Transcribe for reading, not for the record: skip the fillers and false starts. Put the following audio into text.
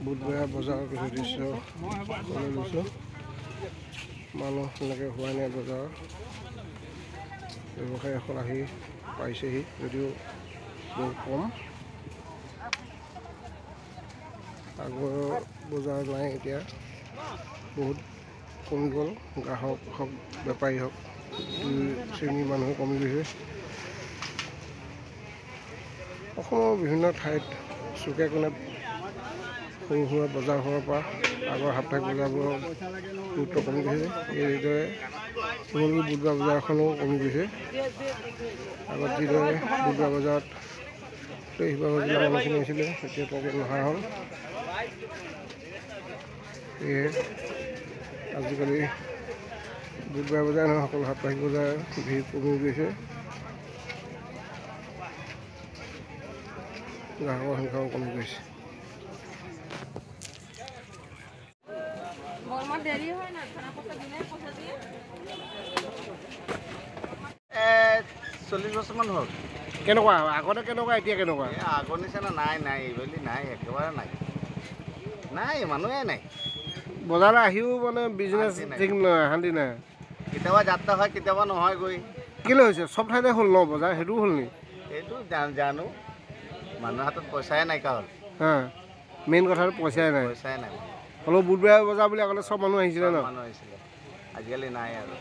বুধবাৰে বজাৰৰ কিছু দৃশ্য লৈছোঁ। মানুহ এনেকৈ হোৱাই নাই বজাৰৰ। ব্যৱসায়ী এখন আহি পাইছেহি যদিও বহুত কম। আগৰ বজাৰ নাই এতিয়া, বহুত কমি গ'ল। গ্ৰাহক হওক বেপাৰী হওক দুই শ্ৰেণীৰ মানুহে কমি গৈছে। অসমৰ বিভিন্ন ঠাইত চুকে কোণে সৰু সুৰা বজাৰ হোৱাৰ পৰা আগৰ সাপ্তাহিক বজাৰবোৰৰ গুৰুত্ব কমি গৈছে। এইদৰে শিমলুগুৰি বুধবাৰ বজাৰখনো কমি গৈছে। আগত যিদৰে বুধবাৰ বজাৰত শিৱসাগৰ জিলাৰ মানুহখিনি আহিছিলে, এতিয়া তেনেকৈ নহা হ'ল। সেয়ে আজিকালি বুধবাৰ বজাৰ নহয়, সকলো সাপ্তাহিক বজাৰ ভিৰ কমি গৈছে। গ্ৰাহকৰ সংখ্যাও কমি গৈছে। চল্লিছ বছৰমান হ'ল। কেনেকুৱা আগতে কেনেকুৱা এতিয়া কেনেকুৱা? আগৰ নিচিনা নাই এইবেলি নাই, একেবাৰে নাই মানুহে নাই। বজাৰলৈ আহিও মানে বিজনেছ ঠিক নহয়, শান্তি নাই। কেতিয়াবা যাত্ৰা হয়, কেতিয়াবা নহয়গৈ। কেলৈ হৈছে? চব ঠাইতে হ'ল ন বজাৰ, সেইটোও হ'ল নি? সেইটো জানো, মানুহৰ হাতত পইচাই নাইকিয়া হ'ল। মেইন কথাটো পইচাই নাই। হ'লেও বুধবাৰ বজাৰ বুলি আগতে চব মানুহ আহিছিলে ন? মানুহ আহিছিলে, আজিকালি নাই আৰু।